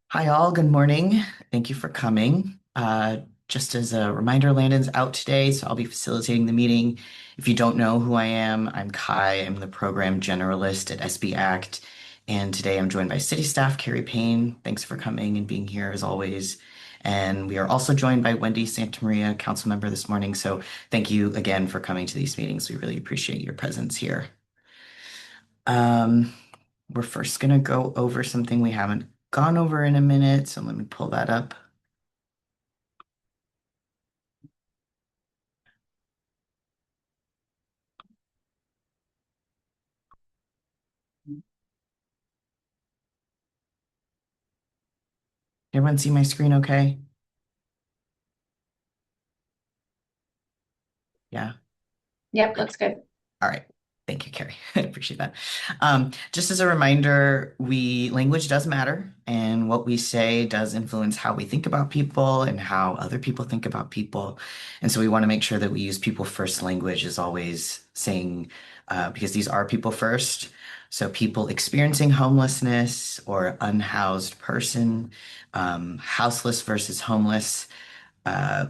Hi, all. Good morning. Thank you for coming. Just as a reminder, Landon's out today, so I'll be facilitating the meeting. If you don't know who I am, I'm Kai. I'm the program generalist at SB Act. And today I'm joined by city staff, Carrie Payne. Thanks for coming and being here as always. And we are also joined by Wendy Santamaria, council member this morning. So thank you again for coming to these meetings. We really appreciate your presence here. Um, we're first going to go over something we haven't gone over in a minute. So let me pull that up. Everyone see my screen okay? Yeah. Yep, Okay. looks good. All right. Thank you, Carrie. I appreciate that. Just as a reminder, language does matter, and what we say does influence how we think about people and how other people think about people. And so we want to make sure that we use people first language as always saying, because these are people first. So people experiencing homelessness or unhoused person, houseless versus homeless. Uh,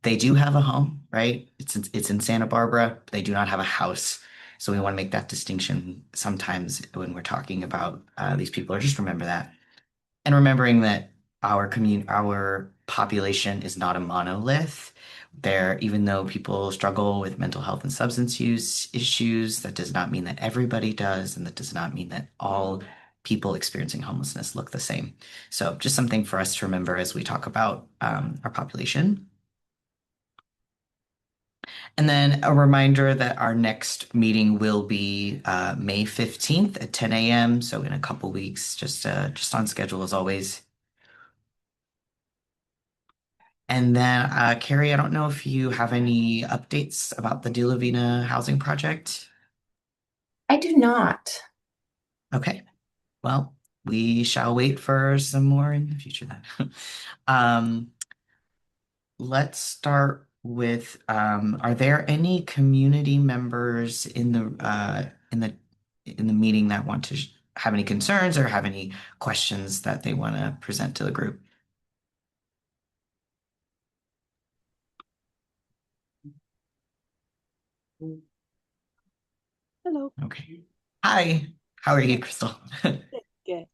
They do have a home, right? It's in Santa Barbara, but they do not have a house. So we want to make that distinction sometimes when we're talking about these people, or just remember that. And remembering that our population is not a monolith. There, even though people struggle with mental health and substance use issues, that does not mean that everybody does, and that does not mean that all people experiencing homelessness look the same. So just something for us to remember as we talk about our population. And then a reminder that our next meeting will be May 15th at 10 a.m. So in a couple weeks, just on schedule as always. And then Carrie, I don't know if you have any updates about the De La Vina housing project. I do not. Okay, well, we shall wait for some more in the future then. Um, let's start with are there any community members in the meeting that want to have any concerns or have any questions that they want to present to the group? Hello. Okay. Hi. How are you, Crystal? Good.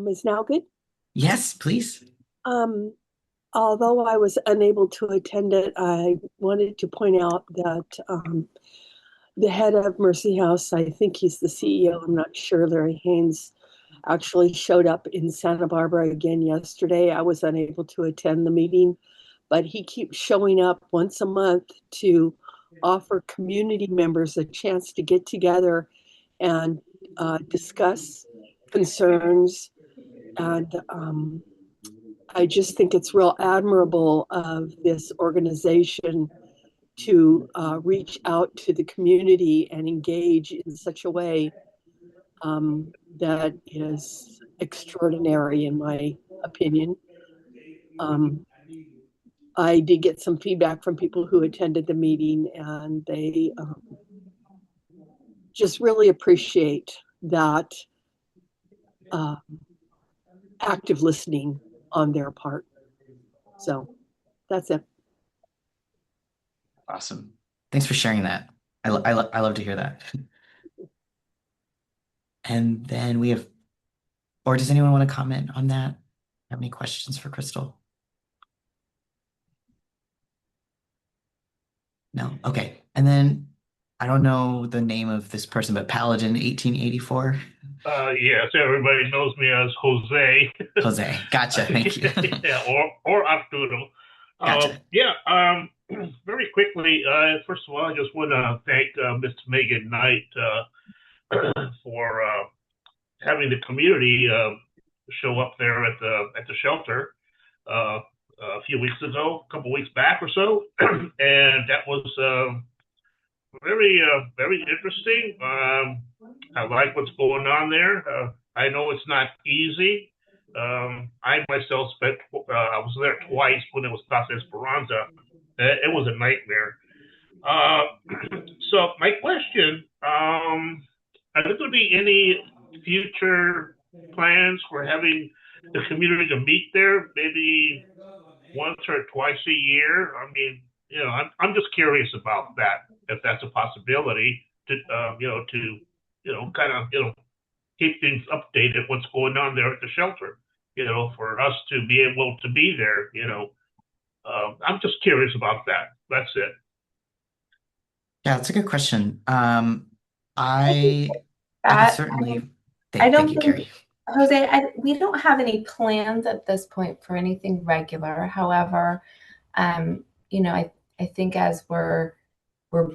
Is now good? Yes, please. Um, Although I was unable to attend it, I wanted to point out that the head of Mercy House, I think he's the CEO, I'm not sure, Larry Haynes, actually showed up in Santa Barbara again yesterday. I was unable to attend the meeting, but he keeps showing up once a month to offer community members a chance to get together and discuss concerns. And I just think it's real admirable of this organization to reach out to the community and engage in such a way that is extraordinary, in my opinion. Um, I did get some feedback from people who attended the meeting, and they just really appreciate that uh, active listening on their part. So that's it. Awesome. Thanks for sharing that. I love to hear that. And then we have, or does anyone want to comment on that? Have any questions for Crystal? No? Okay. And then I don't know the name of this person, but Paladin 1884. Yes, everybody knows me as Jose. Jose. Gotcha. Thank you. Yeah, or Arturo. Gotcha. Yeah. Very quickly. First of all, I just want to thank Miss Megan Knight for having the community show up there at the shelter a few weeks ago, a couple weeks back or so, and that was very interesting. I like what's going on there. I know it's not easy. I myself I was there twice when it was Casa Esperanza. It was a nightmare. So my question, are there going to be any future plans for having the community to meet there, maybe once or twice a year? I mean, I'm just curious about that, if that's a possibility to, kind of, keep things updated, what's going on there at the shelter, for us to be able to be there, I'm just curious about that. That's it. Yeah, that's a good question. I think I could that certainly I thank don't you, think, Carrie. Jose, we don't have any plans at this point for anything regular. However, um, I think as we're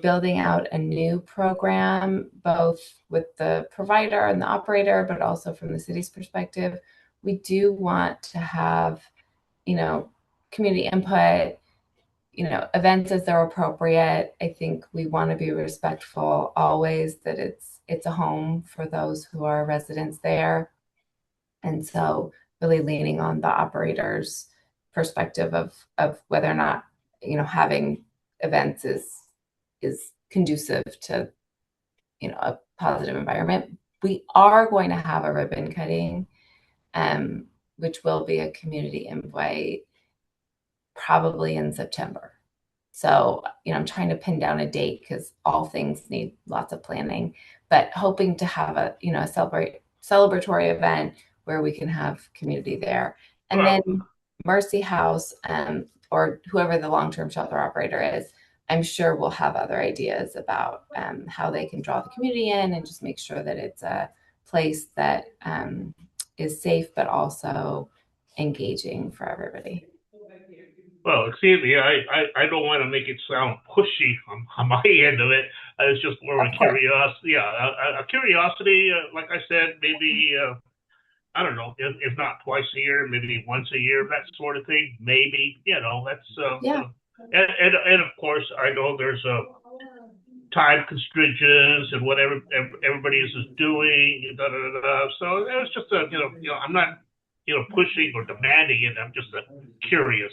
building out a new program, both with the provider and the operator, but also from the city's perspective, we do want to have, you know, community input, events as they're appropriate. I think we want to be respectful always that it's a home for those who are residents there. And so really leaning on the operator's perspective of whether or not, having events is conducive to, a positive environment. We are going to have a ribbon cutting, which will be a community invite probably in September. So, I'm trying to pin down a date because all things need lots of planning, but hoping to have a celebratory event where we can have community there. And then Well, Mercy House, or whoever the long-term shelter operator is, I'm sure will have other ideas about how they can draw the community in and just make sure that it's a place that is safe, but also engaging for everybody. excuse me, I don't want to make it sound pushy on my end of it. It's just more Of of a course. curiosity. Yeah, a curiosity. Like I said, maybe I don't know, if not twice a year, maybe once a year, that sort of thing. Maybe, that's Yeah. and of course, I know there's a time constrictions and whatever everybody is doing. Da, da, da, da. So it was just I'm not pushing or demanding it. I'm just curious.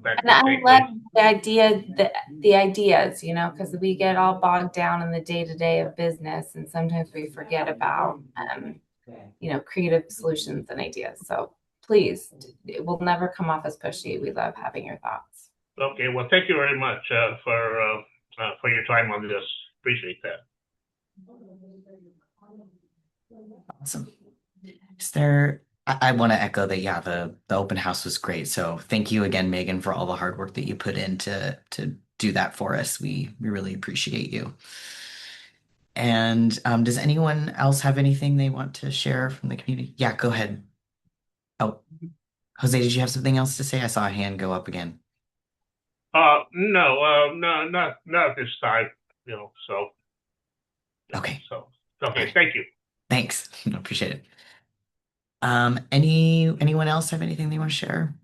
That And could I take love place. the ideas, because we get all bogged down in the day to day of business, and sometimes we forget about, creative solutions and ideas. So please, it will never come off as pushy. We love having your thoughts. Okay, well, thank you very much for your time on this. Appreciate that. Awesome. Is there, I want to echo that, yeah, the open house was great. So thank you again, Megan, for all the hard work that you put in to do that for us. We really appreciate you. And does anyone else have anything they want to share from the community? Yeah, go ahead. Oh, Jose, did you have something else to say? I saw a hand go up again. No, no, not this time. So Okay. so All okay. right. Thank you. Thanks. Appreciate it. Anyone else have anything they want to share?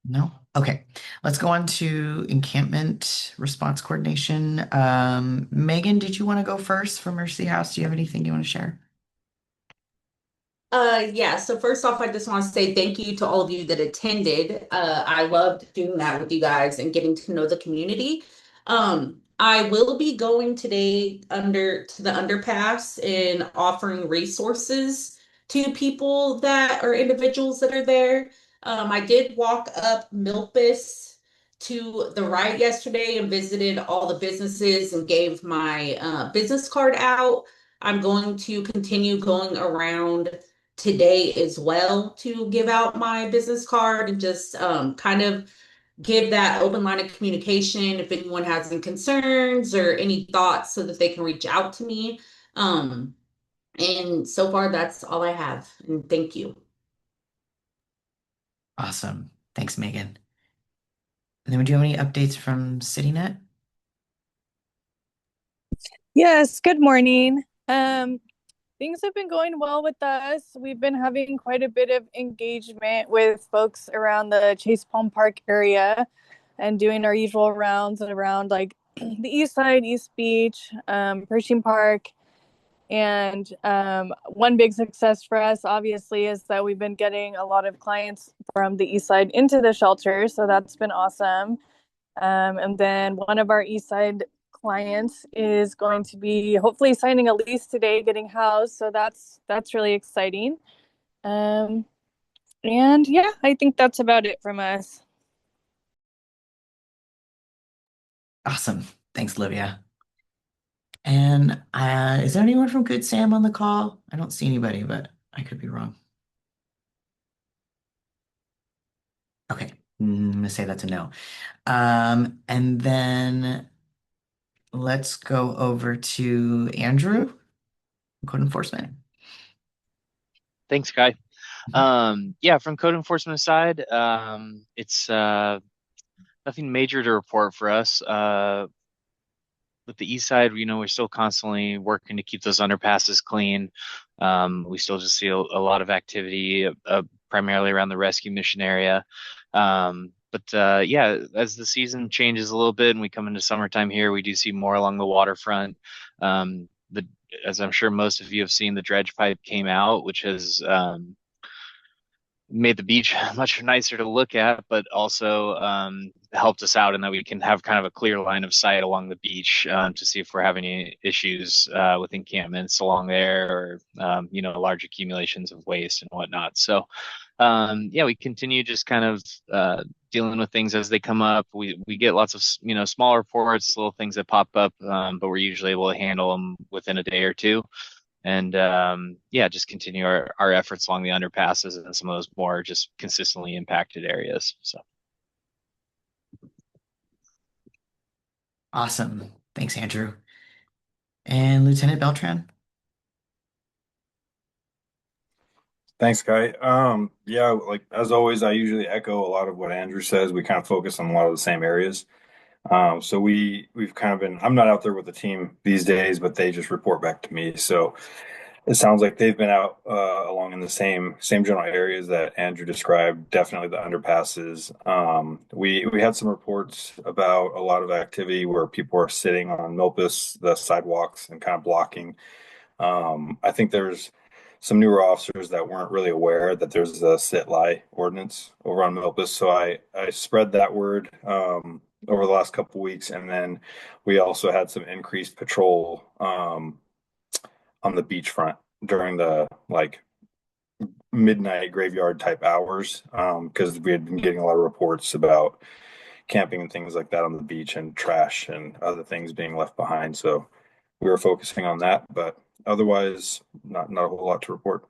No? Okay. Let's go on to encampment response coordination. Megan, did you want to go first for Mercy House? Do you have anything you want to share? Yeah, so first off, I just want to say thank you to all of you that attended. I loved doing that with you guys and getting to know the community. I will be going today under to the underpass and offering resources to people that are individuals that are there. I did walk up Milpas to the right yesterday and visited all the businesses and gave my business card out. I'm going to continue going around today as well to give out my business card and just kind of give that open line of communication if anyone has any concerns or any thoughts so that they can reach out to me. And so far, that's all I have. And thank you. Awesome. Thanks, Megan. And then do you have any updates from CityNet? Yes, good morning. Things have been going well with us. We've been having quite a bit of engagement with folks around the Chase Palm Park area and doing our usual rounds and around like the Eastside, East Beach, Pershing Park. And one big success for us, obviously, is that we've been getting a lot of clients from the Eastside into the shelter. So that's been awesome. And then one of our Eastside client is going to be hopefully signing a lease today, getting housed. So that's really exciting. Um, and yeah, I think that's about it from us. Awesome. Thanks, Olivia. And is there anyone from Good Sam on the call? I don't see anybody, but I could be wrong. Okay, I'm gonna say that's a no. And then let's go over to Andrew, code enforcement. Thanks, Kai. Yeah, from code enforcement side, it's nothing major to report for us. With the east side, we're still constantly working to keep those underpasses clean. We still just see a lot of activity, primarily around the rescue mission area. But yeah, as the season changes a little bit and we come into summertime here, we do see more along the waterfront. The As I'm sure most of you have seen, the dredge pipe came out, which has made the beach much nicer to look at, but also helped us out in that we can have kind of a clear line of sight along the beach to see if we're having any issues with encampments along there or large accumulations of waste and whatnot. So yeah, we continue just kind of dealing with things as they come up. We get lots of small reports, little things that pop up, but we're usually able to handle them within a day or two. And yeah, just continue our efforts along the underpasses and some of those more just consistently impacted areas. So Awesome. Thanks, Andrew. And Lieutenant Beltran? Thanks, Guy. Yeah, like as always, I usually echo a lot of what Andrew says. We kind of focus on a lot of the same areas. So we've kind of been. I'm not out there with the team these days, but they just report back to me. So it sounds like they've been out along in the same general areas that Andrew described. Definitely the underpasses. We had some reports about a lot of activity where people are sitting on Milpas, the sidewalks, and kind of blocking. I think there's some newer officers that weren't really aware that there's a sit lie ordinance over on Milpas. So I spread that word over the last couple weeks, and then we also had some increased patrol on the beachfront during the like midnight graveyard type hours because we had been getting a lot of reports about camping and things like that on the beach and trash and other things being left behind. So we were focusing on that, but otherwise, not a whole lot to report.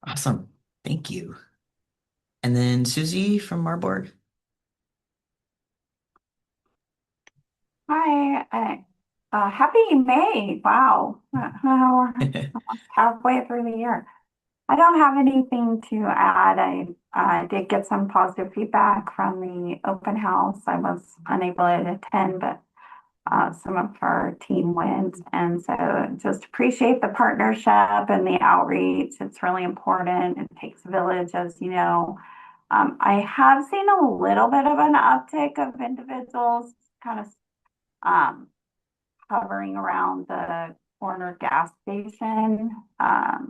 Awesome. Thank you. And then Susie from Marburg. Hi, happy May. Wow. We're almost halfway through the year. I don't have anything to add. I did get some positive feedback from the open house. I was unable to attend, but some of our team went. And so just appreciate the partnership and the outreach. It's really important. It takes a village, as you know. I have seen a little bit of an uptick of individuals kind of um, hovering around the corner gas station. I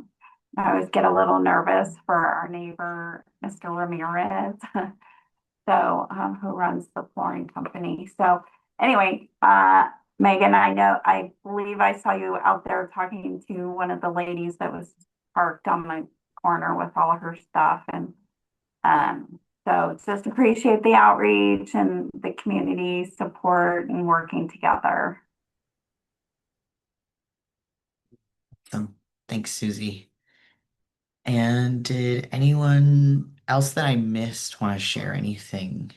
always get a little nervous for our neighbor, Mr. Ramirez, who runs the flooring company. So anyway, Megan, I believe I saw you out there talking to one of the ladies that was parked on the corner with all of her stuff. And so just appreciate the outreach and the community support and working together. Awesome. Thanks, Susie. And did anyone else that I missed want to share anything?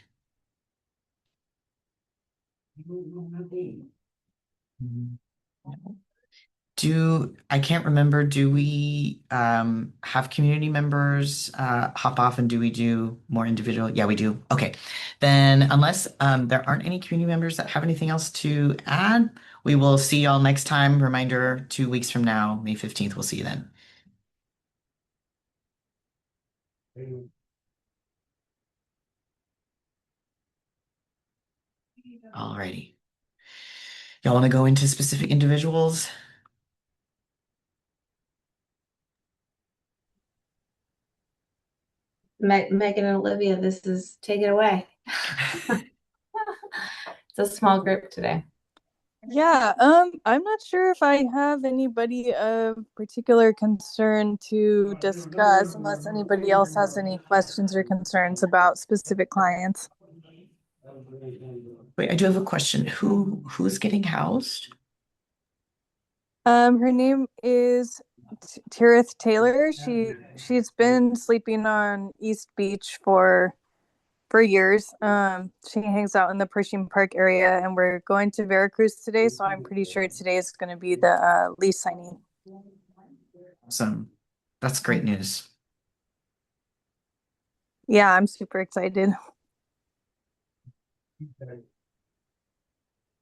I can't remember, do we have community members hop off and do we do more individual? Yeah, we do. Okay. Then unless there aren't any community members that have anything else to add, we will see y'all next time. Reminder, 2 weeks from now, May 15th. We'll see you then. Alrighty. Y'all want to go into specific individuals? Megan and Olivia, take it away. It's a small group today. Yeah, I'm not sure if I have anybody of particular concern to discuss, unless anybody else has any questions or concerns about specific clients. Wait, I do have a question. Who's getting housed? Her name is Tirith Taylor. She's been sleeping on East Beach for years. She hangs out in the Pershing Park area, and we're going to Veracruz today, so I'm pretty sure today is going to be the lease signing. Awesome. That's great news. Yeah, I'm super excited.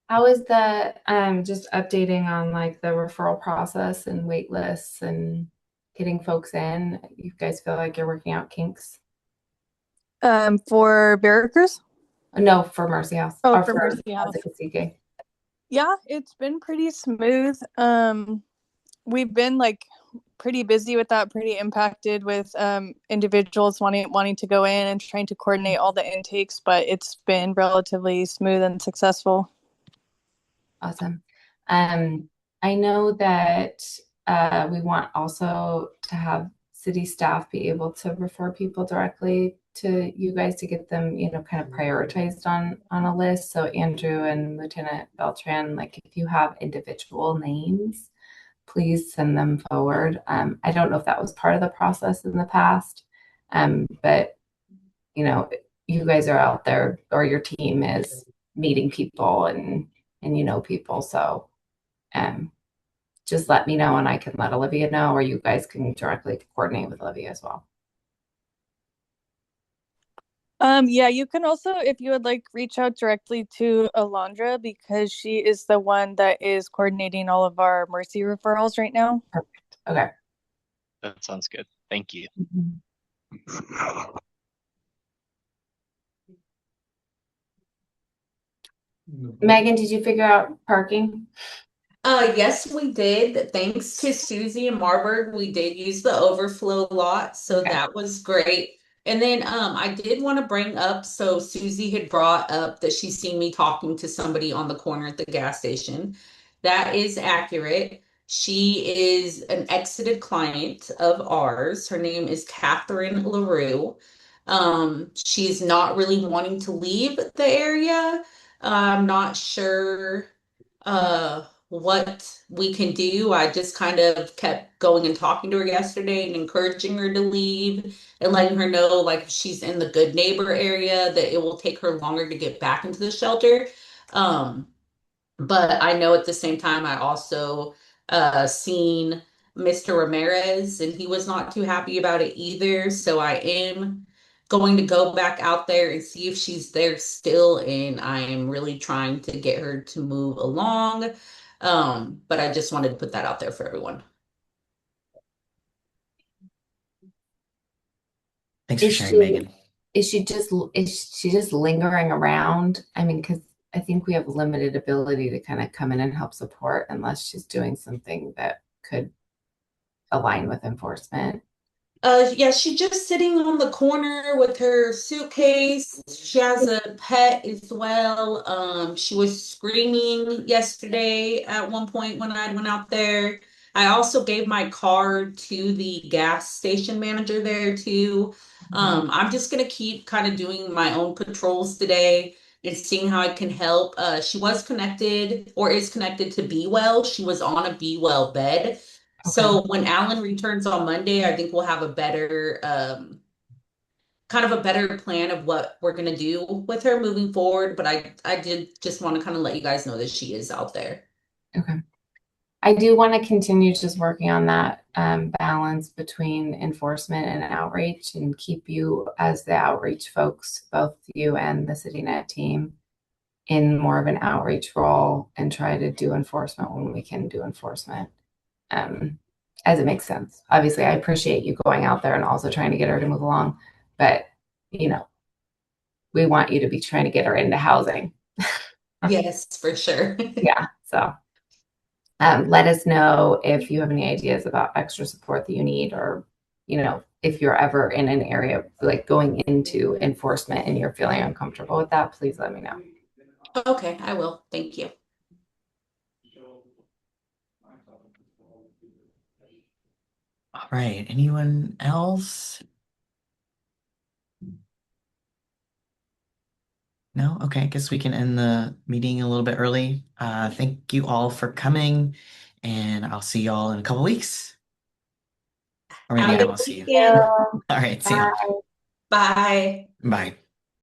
How is the just updating on like the referral process and wait lists and getting folks in? You guys feel like you're working out kinks? For Veracruz? No, for Mercy House. Oh, Or for Mercy House. CK. Yeah, it's been pretty smooth. We've been like pretty busy with that, pretty impacted with individuals wanting to go in and trying to coordinate all the intakes, but it's been relatively smooth and successful. Awesome. I know that we want also to have city staff be able to refer people directly to you guys to get them, kind of prioritized on a list. So Andrew and Lieutenant Beltran, like if you have individual names, please send them forward. I don't know if that was part of the process in the past, but you guys are out there, or your team is meeting people and people. So just let me know and I can let Olivia know, or you guys can directly coordinate with Olivia as well. Yeah, you can also, if you would like, reach out directly to Alondra because she is the one that is coordinating all of our Mercy referrals right now. Perfect. Okay. That sounds good. Thank you. Megan, did you figure out parking? Yes, we did. Thanks to Susie and Marburg, we did use the overflow lot, so Okay. that was great. And then I did want to bring up, so Susie had brought up that she's seen me talking to somebody on the corner at the gas station. That is accurate. She is an exited client of ours. Her name is Catherine LaRue. She's not really wanting to leave the area. I'm not sure what we can do. I just kind of kept going and talking to her yesterday and encouraging her to leave and letting her know, like, if she's in the good neighbor area, that it will take her longer to get back into the shelter. Um, but I know at the same time, I also seen Mr. Ramirez, and he was not too happy about it either. So I am going to go back out there and see if she's there still. And I am really trying to get her to move along. But I just wanted to put that out there for everyone. Thanks for Is sharing, she Megan. is she just lingering around? I mean, because I think we have limited ability to kind of come in and help support unless she's doing something that could align with enforcement. Yeah, she's just sitting on the corner with her suitcase. She has a pet as well. She was screaming yesterday at one point when I went out there. I also gave my card to the gas station manager there too. I'm just gonna keep kind of doing my own patrols today and seeing how I can help. She was connected or is connected to Be Well. She was on a Be Well bed. Okay. So when Alan returns on Monday, I think we'll have a better, kind of a better plan of what we're gonna do with her moving forward. But I did just want to kind of let you guys know that she is out there. Okay. I do want to continue just working on that balance between enforcement and outreach and keep you as the outreach folks, both you and the CityNet team, in more of an outreach role and try to do enforcement when we can do enforcement as it makes sense. Obviously, I appreciate you going out there and also trying to get her to move along, but we want you to be trying to get her into housing. Yes, for sure. Yeah. So let us know if you have any ideas about extra support that you need, or, if you're ever in an area like going into enforcement and you're feeling uncomfortable with that, please let me know. Okay, I will. Thank you. All right. Anyone else? No? Okay. I guess we can end the meeting a little bit early. Thank you all for coming, and I'll see y'all in a couple weeks. Or maybe Have I a good won't see you. weekend. All right. See y'all. Bye. Bye.